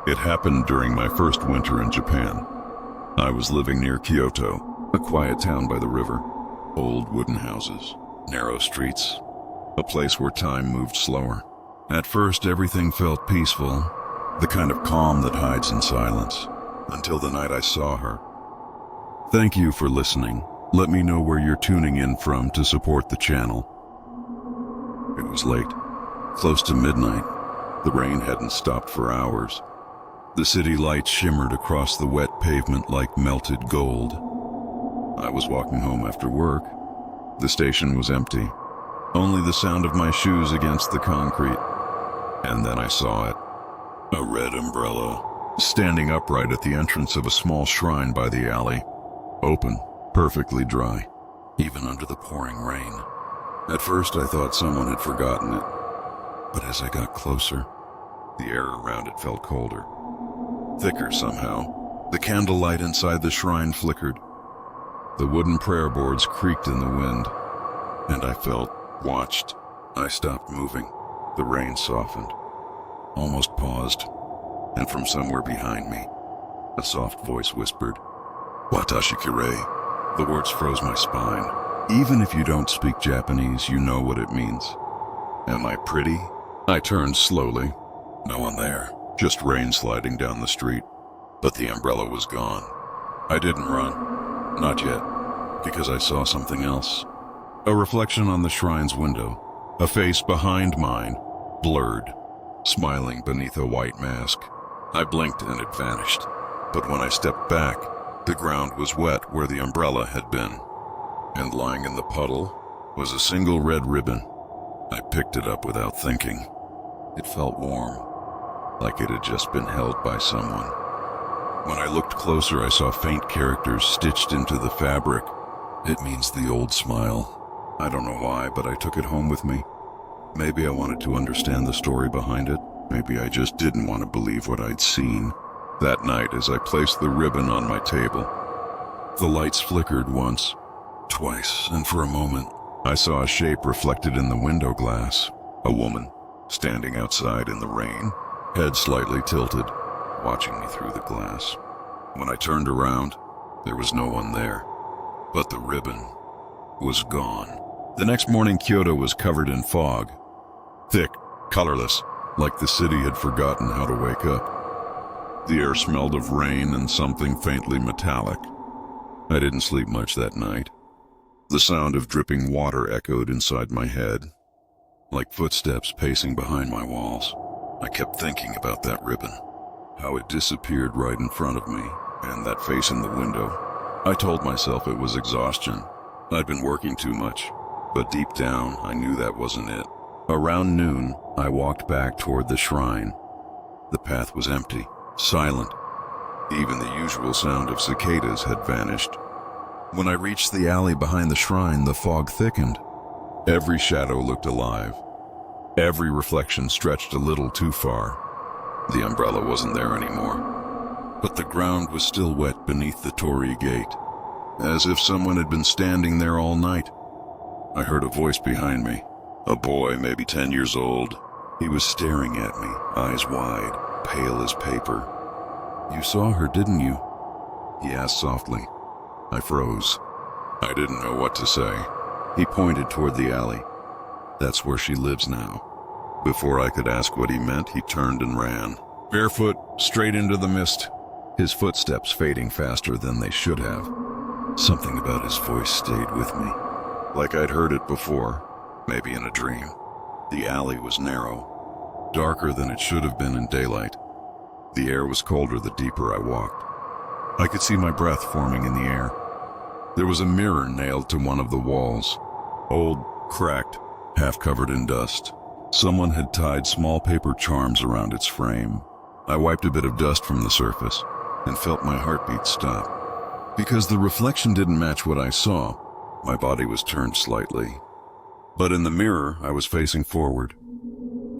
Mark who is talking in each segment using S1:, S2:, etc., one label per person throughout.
S1: It happened during my first winter in Japan. I was living near Kyoto, a quiet town by the river. Old wooden houses, narrow streets, a place where time moved slower. At first, everything felt peaceful, the kind of calm that hides in silence, until the night I saw her. Thank you for listening. Let me know where you're tuning in from to support the channel. It was late, close to midnight. The rain hadn't stopped for hours. The city lights shimmered across the wet pavement like melted gold. I was walking home after work. The station was empty. Only the sound of my shoes against the concrete. And then I saw it. A red umbrella, standing upright at the entrance of a small shrine by the alley. Open, perfectly dry, even under the pouring rain. At first I thought someone had forgotten it. But as I got closer, the air around it felt colder. Thicker somehow. The candlelight inside the shrine flickered. The wooden prayer boards creaked in the wind, and I felt watched. I stopped moving. The rain softened, almost paused, and from somewhere behind me, a soft voice whispered, "Watashi kirei." The words froze my spine. Even if you don't speak Japanese, you know what it means. Am I pretty? I turned slowly. No one there. Just rain sliding down the street, but the umbrella was gone. I didn't run, not yet, because I saw something else. A reflection on the shrine's window, a face behind mine, blurred, smiling beneath a white mask. I blinked and it vanished, but when I stepped back, the ground was wet where the umbrella had been, and lying in the puddle was a single red ribbon. I picked it up without thinking. It felt warm, like it had just been held by someone. When I looked closer, I saw faint characters stitched into the fabric. It means the old smile. I don't know why, but I took it home with me. Maybe I wanted to understand the story behind it. Maybe I just didn't want to believe what I'd seen. That night, as I placed the ribbon on my table, the lights flickered once, twice, and for a moment, I saw a shape reflected in the window glass. A woman, standing outside in the rain, head slightly tilted, watching me through the glass. When I turned around, there was no one there, but the ribbon was gone. The next morning, Kyoto was covered in fog, thick, colorless, like the city had forgotten how to wake up. The air smelled of rain and something faintly metallic. I didn't sleep much that night. The sound of dripping water echoed inside my head, like footsteps pacing behind my walls. I kept thinking about that ribbon, how it disappeared right in front of me, and that face in the window. I told myself it was exhaustion. I'd been working too much, but deep down, I knew that wasn't it. Around noon, I walked back toward the shrine. The path was empty, silent. Even the usual sound of cicadas had vanished. When I reached the alley behind the shrine, the fog thickened. Every shadow looked alive. Every reflection stretched a little too far. The umbrella wasn't there anymore, but the ground was still wet beneath the torii gate, as if someone had been standing there all night. I heard a voice behind me, a boy maybe 10 years old. He was staring at me, eyes wide, pale as paper. "You saw her, didn't you?" he asked softly. I froze. I didn't know what to say. He pointed toward the alley. "That's where she lives now." Before I could ask what he meant, he turned and ran, barefoot, straight into the mist, his footsteps fading faster than they should have. Something about his voice stayed with me, like I'd heard it before, maybe in a dream. The alley was narrow, darker than it should have been in daylight. The air was colder the deeper I walked. I could see my breath forming in the air. There was a mirror nailed to one of the walls, old, cracked, half covered in dust. Someone had tied small paper charms around its frame. I wiped a bit of dust from the surface and felt my heartbeat stop. Because the reflection didn't match what I saw, my body was turned slightly. But in the mirror, I was facing forward,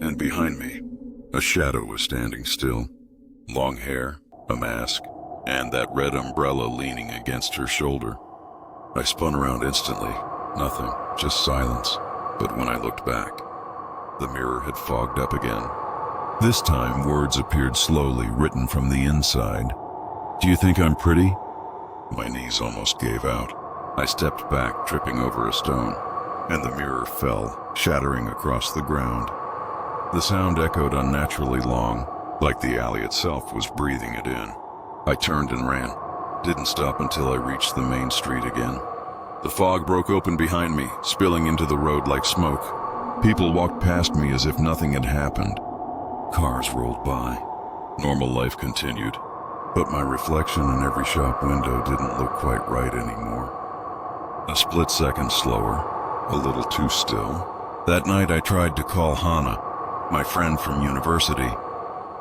S1: and behind me, a shadow was standing still. Long hair, a mask, and that red umbrella leaning against her shoulder. I spun around instantly. Nothing, just silence. But when I looked back, the mirror had fogged up again. This time, words appeared slowly, written from the inside. "Do you think I'm pretty?" My knees almost gave out. I stepped back, tripping over a stone, and the mirror fell, shattering across the ground. The sound echoed unnaturally long, like the alley itself was breathing it in. I turned and ran. Didn't stop until I reached the main street again. The fog broke open behind me, spilling into the road like smoke. People walked past me as if nothing had happened. Cars rolled by. Normal life continued, but my reflection in every shop window didn't look quite right anymore. A split second slower, a little too still. That night I tried to call Hana, my friend from university.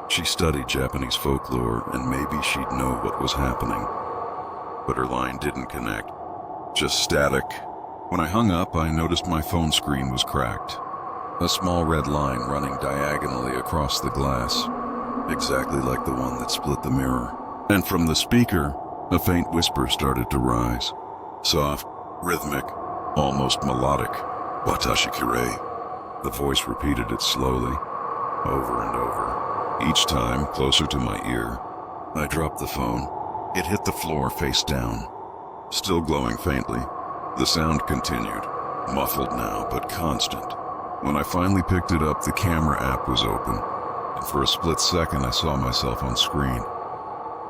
S1: She studied Japanese folklore and maybe she'd know what was happening. But her line didn't connect, just static. When I hung up, I noticed my phone screen was cracked. A small red line running diagonally across the glass, exactly like the one that split the mirror. And from the speaker, a faint whisper started to rise. Soft, rhythmic, almost melodic. "Watashi kirei." The voice repeated it slowly, over and over. Each time, closer to my ear. I dropped the phone. It hit the floor face down. Still glowing faintly, the sound continued, muffled now, but constant. When I finally picked it up, the camera app was open, and for a split second I saw myself on screen.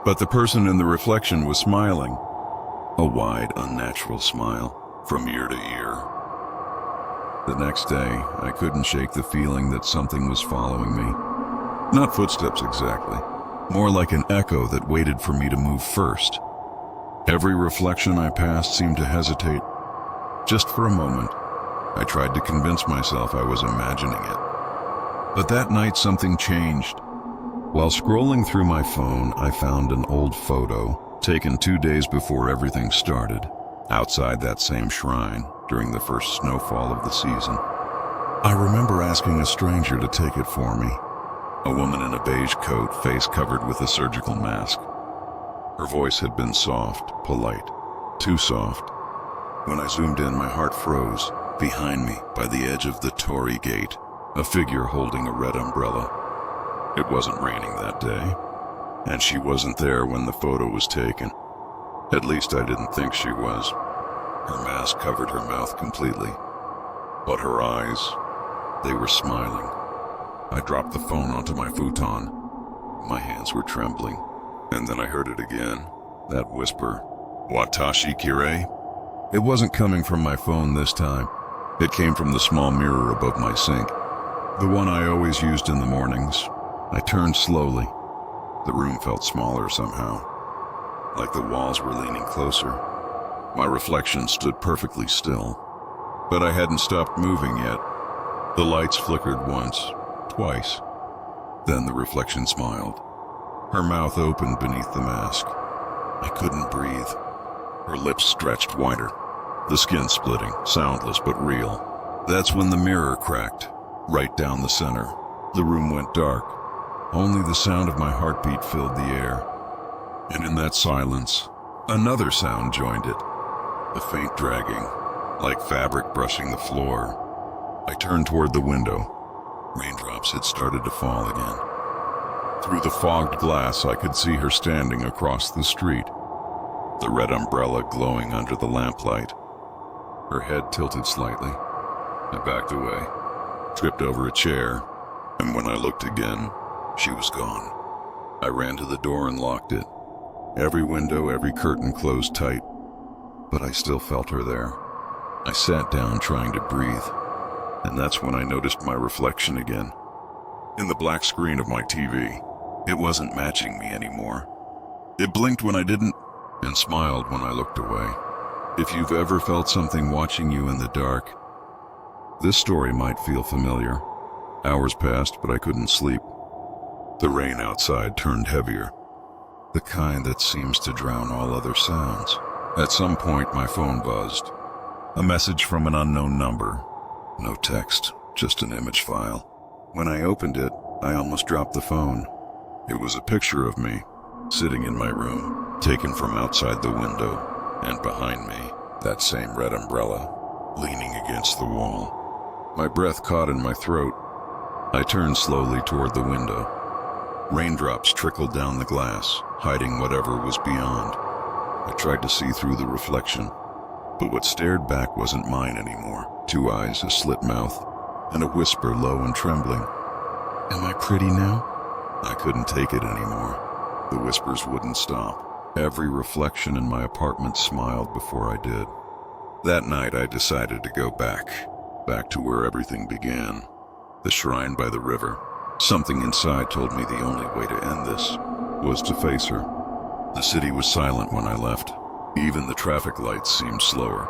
S1: But the person in the reflection was smiling. A wide, unnatural smile, from ear to ear. The next day, I couldn't shake the feeling that something was following me. Not footsteps exactly, more like an echo that waited for me to move first. Every reflection I passed seemed to hesitate. Just for a moment, I tried to convince myself I was imagining it. But that night something changed. While scrolling through my phone, I found an old photo, taken 2 days before everything started, outside that same shrine during the first snowfall of the season. I remember asking a stranger to take it for me. A woman in a beige coat, face covered with a surgical mask. Her voice had been soft, polite, too soft. When I zoomed in, my heart froze. Behind me, by the edge of the torii gate, a figure holding a red umbrella. It wasn't raining that day, and she wasn't there when the photo was taken. At least I didn't think she was. Her mask covered her mouth completely, but her eyes, they were smiling. I dropped the phone onto my futon. My hands were trembling, and then I heard it again, that whisper, "Watashi kirei?" It wasn't coming from my phone this time. It came from the small mirror above my sink, the one I always used in the mornings. I turned slowly. The room felt smaller somehow, like the walls were leaning closer. My reflection stood perfectly still, but I hadn't stopped moving yet. The lights flickered once, twice. Then the reflection smiled. Her mouth opened beneath the mask. I couldn't breathe. Her lips stretched wider, the skin splitting, soundless but real. That's when the mirror cracked, right down the center. The room went dark. Only the sound of my heartbeat filled the air. And in that silence, another sound joined it. A faint dragging, like fabric brushing the floor. I turned toward the window. Raindrops had started to fall again. Through the fogged glass, I could see her standing across the street, the red umbrella glowing under the lamplight. Her head tilted slightly. I backed away, tripped over a chair, and when I looked again, she was gone. I ran to the door and locked it. Every window, every curtain closed tight, but I still felt her there. I sat down trying to breathe, and that's when I noticed my reflection again. In the black screen of my TV, it wasn't matching me anymore. It blinked when I didn't, and smiled when I looked away. If you've ever felt something watching you in the dark, this story might feel familiar. Hours passed, but I couldn't sleep. The rain outside turned heavier, the kind that seems to drown all other sounds. At some point, my phone buzzed. A message from an unknown number. No text, just an image file. When I opened it, I almost dropped the phone. It was a picture of me, sitting in my room, taken from outside the window, and behind me, that same red umbrella, leaning against the wall. My breath caught in my throat. I turned slowly toward the window. Raindrops trickled down the glass, hiding whatever was beyond. I tried to see through the reflection, but what stared back wasn't mine anymore. 2 eyes, a slit mouth, and a whisper low and trembling. "Am I pretty now?" I couldn't take it anymore. The whispers wouldn't stop. Every reflection in my apartment smiled before I did. That night I decided to go back to where everything began. The shrine by the river. Something inside told me the only way to end this was to face her. The city was silent when I left. Even the traffic lights seemed slower.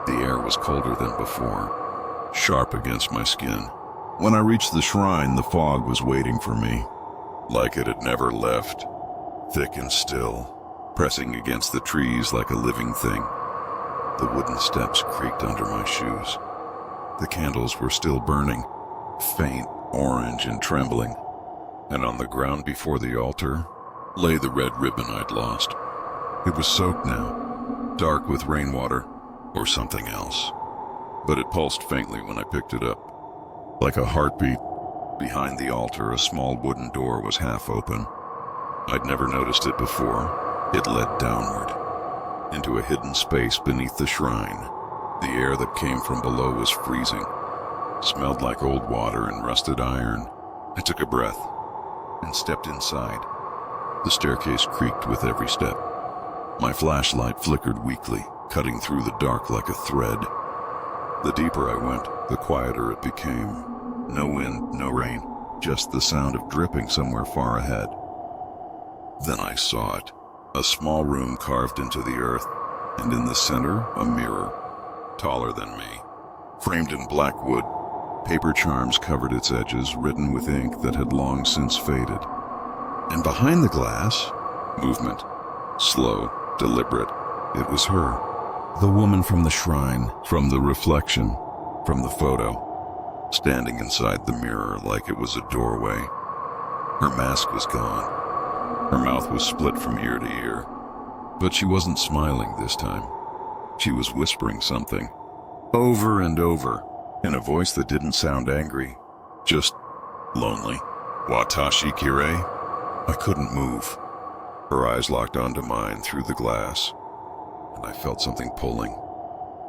S1: The air was colder than before, sharp against my skin. When I reached the shrine, the fog was waiting for me, like it had never left, thick and still, pressing against the trees like a living thing. The wooden steps creaked under my shoes. The candles were still burning, faint, orange and trembling, and on the ground before the altar lay the red ribbon I'd lost. It was soaked now, dark with rainwater or something else, but it pulsed faintly when I picked it up. Like a heartbeat, behind the altar a small wooden door was half open. I'd never noticed it before. It led downward, into a hidden space beneath the shrine. The air that came from below was freezing, smelled like old water and rusted iron. I took a breath and stepped inside. The staircase creaked with every step. My flashlight flickered weakly, cutting through the dark like a thread. The deeper I went, the quieter it became. No wind, no rain, just the sound of dripping somewhere far ahead. Then I saw it. A small room carved into the earth, and in the center, a mirror, taller than me. Framed in black wood, paper charms covered its edges, written with ink that had long since faded. And behind the glass, movement, slow, deliberate. It was her. The woman from the shrine, from the reflection, from the photo, standing inside the mirror like it was a doorway. Her mask was gone. Her mouth was split from ear to ear. But she wasn't smiling this time. She was whispering something, over and over, in a voice that didn't sound angry, just lonely. "Watashi Kirei?" I couldn't move. Her eyes locked onto mine through the glass, and I felt something pulling,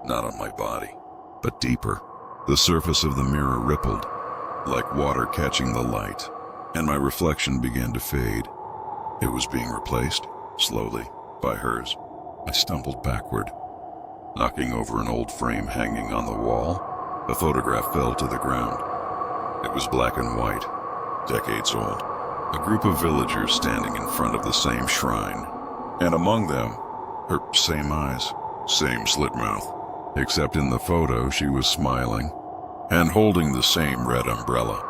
S1: not on my body, but deeper. The surface of the mirror rippled, like water catching the light, and my reflection began to fade. It was being replaced, slowly, by hers. I stumbled backward, knocking over an old frame hanging on the wall. A photograph fell to the ground. It was black and white, decades old. A group of villagers standing in front of the same shrine, and among them, her same eyes, same slit mouth, except in the photo she was smiling and holding the same red umbrella.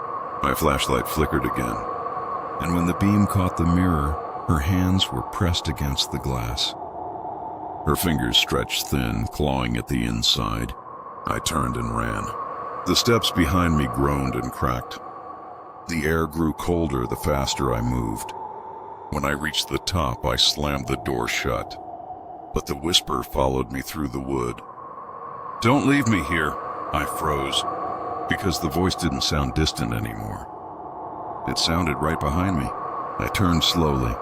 S1: My flashlight flickered again, and when the beam caught the mirror, her hands were pressed against the glass. Her fingers stretched thin, clawing at the inside. I turned and ran. The steps behind me groaned and cracked. The air grew colder the faster I moved. When I reached the top, I slammed the door shut. But the whisper followed me through the wood. "Don't leave me here." I froze, because the voice didn't sound distant anymore. It sounded right behind me. I turned slowly,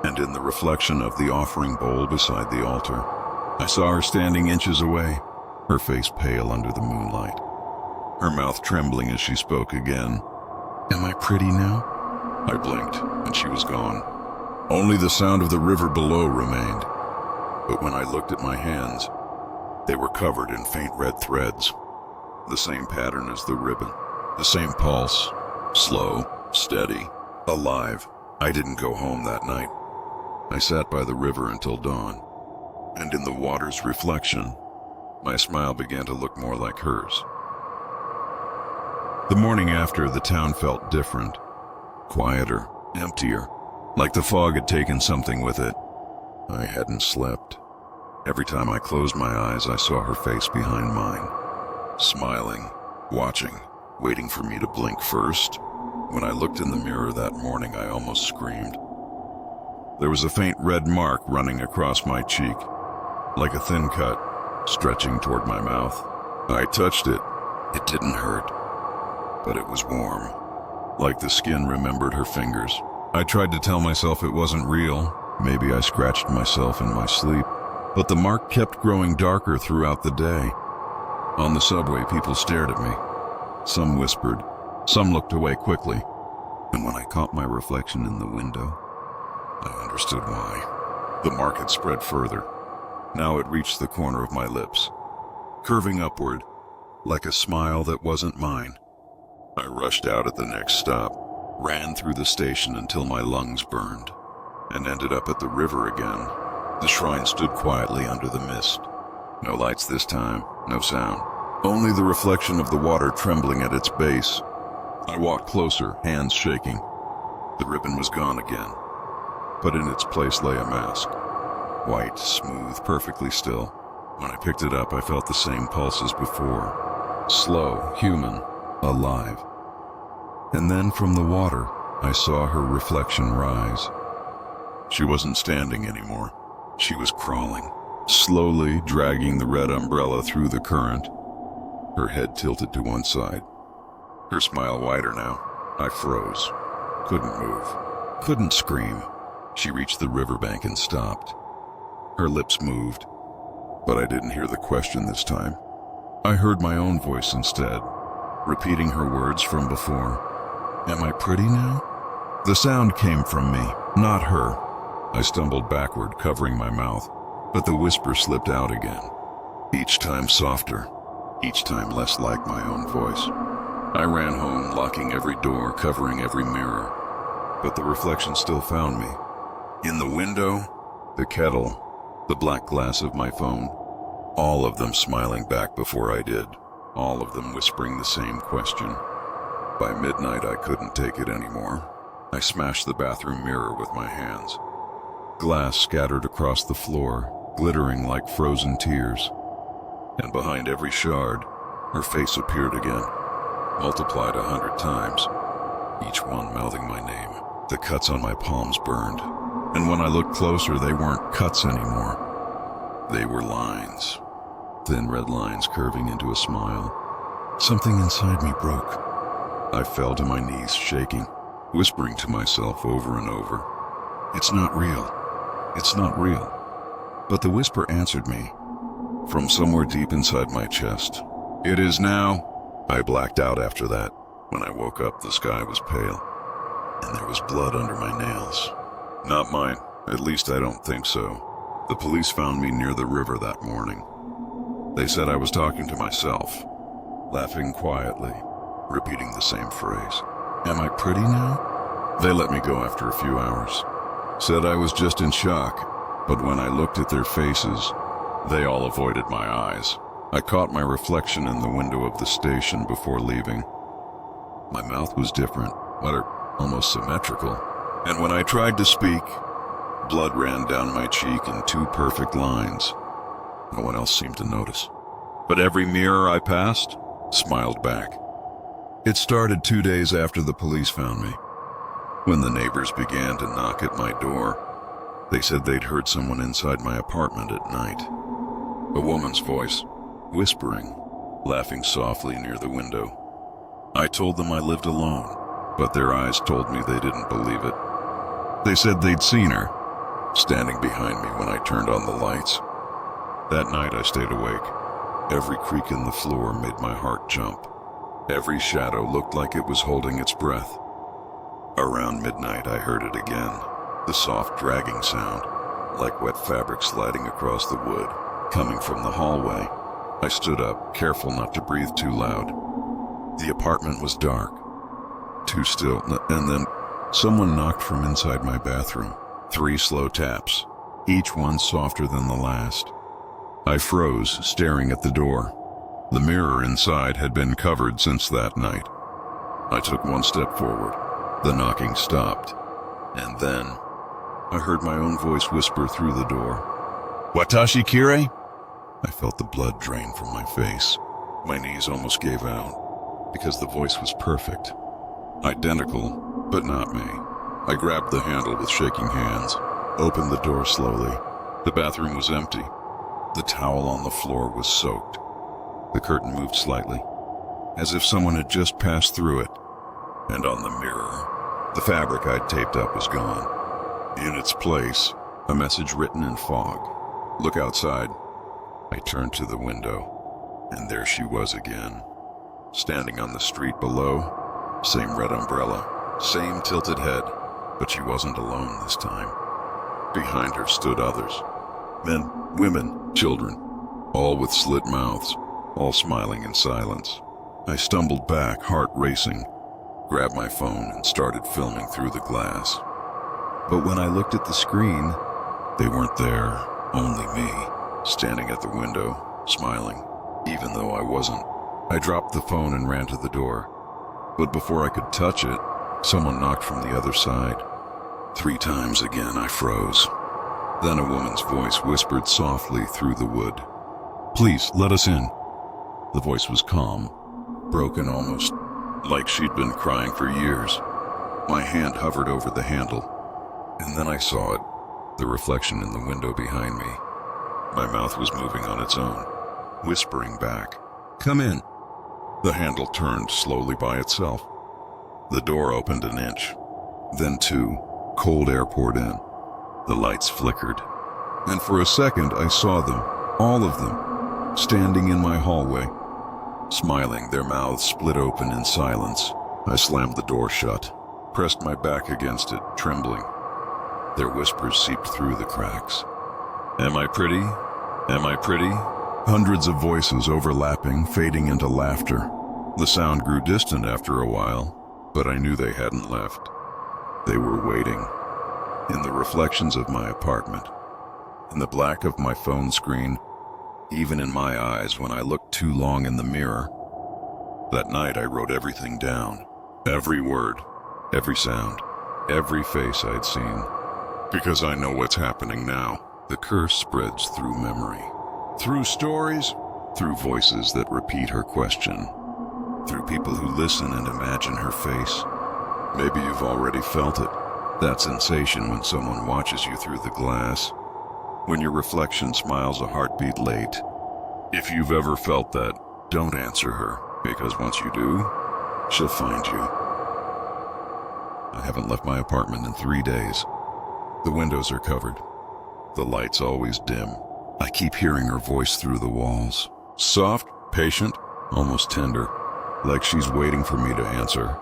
S1: and in the reflection of the offering bowl beside the altar, I saw her standing inches away, her face pale under the moonlight, her mouth trembling as she spoke again. "Am I pretty now?" I blinked, and she was gone. Only the sound of the river below remained. But when I looked at my hands, they were covered in faint red threads, the same pattern as the ribbon, the same pulse, slow, steady, alive. I didn't go home that night. I sat by the river until dawn, and in the water's reflection, my smile began to look more like hers. The morning after, the town felt different, quieter, emptier, like the fog had taken something with it. I hadn't slept. Every time I closed my eyes, I saw her face behind mine, smiling, watching, waiting for me to blink first. When I looked in the mirror that morning, I almost screamed. There was a faint red mark running across my cheek, like a thin cut, stretching toward my mouth. I touched it, It didn't hurt, but it was warm, like the skin remembered her fingers. I tried to tell myself it wasn't real. Maybe I scratched myself in my sleep, but the mark kept growing darker throughout the day. On the subway, people stared at me. Some whispered, some looked away quickly, and when I caught my reflection in the window, I understood why. The mark had spread further. Now it reached the corner of my lips, curving upward, like a smile that wasn't mine. I rushed out at the next stop, ran through the station until my lungs burned, and ended up at the river again. The shrine stood quietly under the mist. No lights this time, no sound. Only the reflection of the water trembling at its base. I walked closer, hands shaking. The ribbon was gone again, but in its place lay a mask. White, smooth, perfectly still. When I picked it up, I felt the same pulse as before. Slow, human, alive. And then from the water, I saw her reflection rise. She wasn't standing anymore. She was crawling, slowly dragging the red umbrella through the current. Her head tilted to one side. Her smile wider now. I froze. Couldn't move. Couldn't scream. She reached the riverbank and stopped. Her lips moved, but I didn't hear the question this time. I heard my own voice instead, repeating her words from before. Am I pretty now? The sound came from me, not her. I stumbled backward, covering my mouth, but the whisper slipped out again. Each time softer, each time less like my own voice. I ran home, locking every door, covering every mirror, but the reflection still found me. In the window, the kettle, the black glass of my phone, all of them smiling back before I did, all of them whispering the same question. By midnight, I couldn't take it anymore. I smashed the bathroom mirror with my hands. Glass scattered across the floor, glittering like frozen tears. And behind every shard, her face appeared again, multiplied 100 times, each one mouthing my name. The cuts on my palms burned, and when I looked closer, they weren't cuts anymore. They were lines, thin red lines curving into a smile. Something inside me broke. I fell to my knees, shaking, whispering to myself over and over, "It's not real. It's not real." But the whisper answered me from somewhere deep inside my chest. "It is now." I blacked out after that. When I woke up, the sky was pale, and there was blood under my nails. Not mine. At least I don't think so. The police found me near the river that morning. They said I was talking to myself, laughing quietly, repeating the same phrase. Am I pretty now? They let me go after a few hours. Said I was just in shock, but when I looked at their faces, they all avoided my eyes. I caught my reflection in the window of the station before leaving. My mouth was different, almost symmetrical, and when I tried to speak, blood ran down my cheek in 2 perfect lines. No one else seemed to notice, but every mirror I passed smiled back. It started 2 days after the police found me. When the neighbors began to knock at my door, they said they'd heard someone inside my apartment at night. A woman's voice, whispering, laughing softly near the window. I told them I lived alone, but their eyes told me they didn't believe it. They said they'd seen her, standing behind me when I turned on the lights. That night I stayed awake. Every creak in the floor made my heart jump. Every shadow looked like it was holding its breath. Around midnight I heard it again, the soft dragging sound, like wet fabric sliding across the wood, coming from the hallway. I stood up, careful not to breathe too loud. The apartment was dark, too still, and then someone knocked from inside my bathroom. 3 slow taps, each one softer than the last. I froze, staring at the door. The mirror inside had been covered since that night. I took 1 step forward. The knocking stopped, and then I heard my own voice whisper through the door. "Watashi Kire?" I felt the blood drain from my face. My knees almost gave out, because the voice was perfect. Identical, but not me. I grabbed the handle with shaking hands, opened the door slowly. The bathroom was empty. The towel on the floor was soaked. The curtain moved slightly. as if someone had just passed through it. And on the mirror, the fabric I'd taped up was gone. In its place, a message written in fog. "Look outside." I turned to the window, and there she was again. Standing on the street below, same red umbrella, same tilted head, but she wasn't alone this time. Behind her stood others. Men, women, children, all with slit mouths, all smiling in silence. I stumbled back, heart racing, grabbed my phone and started filming through the glass. But when I looked at the screen, they weren't there, only me, standing at the window, smiling, even though I wasn't. I dropped the phone and ran to the door. But before I could touch it, someone knocked from the other side. 3 times again I froze. Then a woman's voice whispered softly through the wood. "Please, let us in." The voice was calm, broken almost, like she'd been crying for years. My hand hovered over the handle, and then I saw it, the reflection in the window behind me. My mouth was moving on its own, whispering back, "Come in." The handle turned slowly by itself. The door opened an inch, then 2. Cold air poured in. The lights flickered, and for a second I saw them, all of them, standing in my hallway, smiling, their mouths split open in silence. I slammed the door shut, pressed my back against it, trembling. Their whispers seeped through the cracks. "Am I pretty? Am I pretty?" Hundreds of voices overlapping, fading into laughter. The sound grew distant after a while, but I knew they hadn't left. They were waiting. In the reflections of my apartment, in the black of my phone screen, even in my eyes when I looked too long in the mirror. That night I wrote everything down. Every word, every sound, every face I'd seen. Because I know what's happening now. The curse spreads through memory. Through stories, through voices that repeat her question, through people who listen and imagine her face. Maybe you've already felt it, that sensation when someone watches you through the glass, when your reflection smiles a heartbeat late. If you've ever felt that, don't answer her, because once you do, she'll find you. I haven't left my apartment in 3 days. The windows are covered, the lights always dim. I keep hearing her voice through the walls. Soft, patient, almost tender, like she's waiting for me to answer.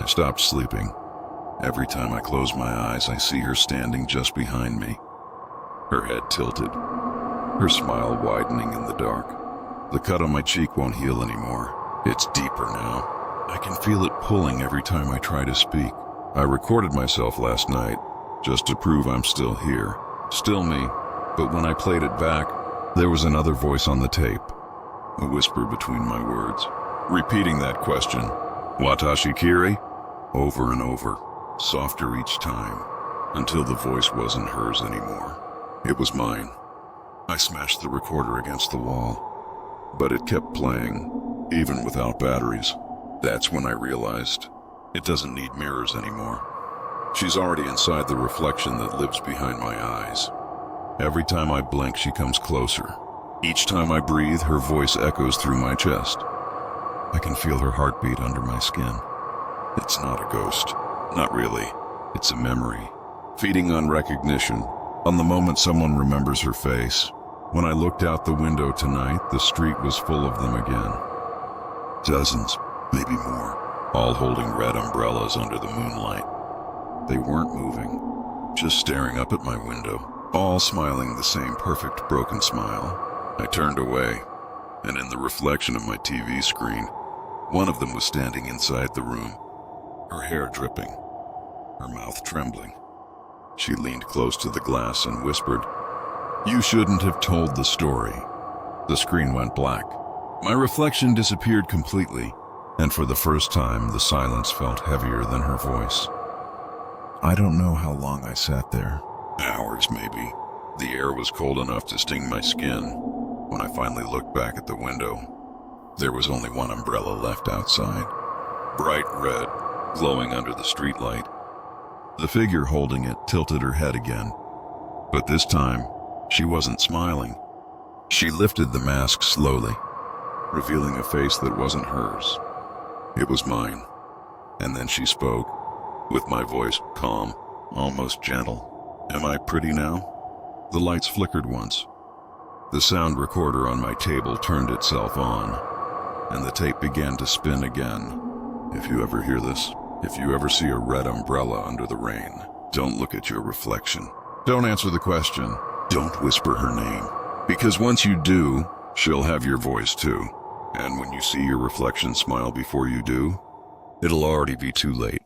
S1: I stopped sleeping. Every time I close my eyes, I see her standing just behind me. Her head tilted, her smile widening in the dark. The cut on my cheek won't heal anymore. It's deeper now. I can feel it pulling every time I try to speak. I recorded myself last night, just to prove I'm still here. Still me. But when I played it back, there was another voice on the tape, a whisper between my words, repeating that question, "Watashi Kiri?" over and over, softer each time, until the voice wasn't hers anymore. It was mine. I smashed the recorder against the wall, but it kept playing, even without batteries. That's when I realized it doesn't need mirrors anymore. She's already inside the reflection that lives behind my eyes. Every time I blink, she comes closer. Each time I breathe, her voice echoes through my chest. I can feel her heartbeat under my skin. It's not a ghost. Not really. It's a memory, feeding on recognition, on the moment someone remembers her face. When I looked out the window tonight, the street was full of them again. Dozens, maybe more, all holding red umbrellas under the moonlight. They weren't moving, just staring up at my window, all smiling the same perfect broken smile. I turned away, and in the reflection of my TV screen, one of them was standing inside the room, her hair dripping, her mouth trembling. She leaned close to the glass and whispered, "You shouldn't have told the story." The screen went black. My reflection disappeared completely, and for the first time, the silence felt heavier than her voice. I don't know how long I sat there. Hours, maybe. The air was cold enough to sting my skin. When I finally looked back at the window, there was only one umbrella left outside, bright red, glowing under the streetlight. The figure holding it tilted her head again, but this time, she wasn't smiling. She lifted the mask slowly, revealing a face that wasn't hers. It was mine. And then she spoke, with my voice calm, almost gentle. Am I pretty now? The lights flickered once. The sound recorder on my table turned itself on, and the tape began to spin again. If you ever hear this, if you ever see a red umbrella under the rain, don't look at your reflection. Don't answer the question. Don't whisper her name. Because once you do, she'll have your voice too. And when you see your reflection smile before you do, it'll already be too late.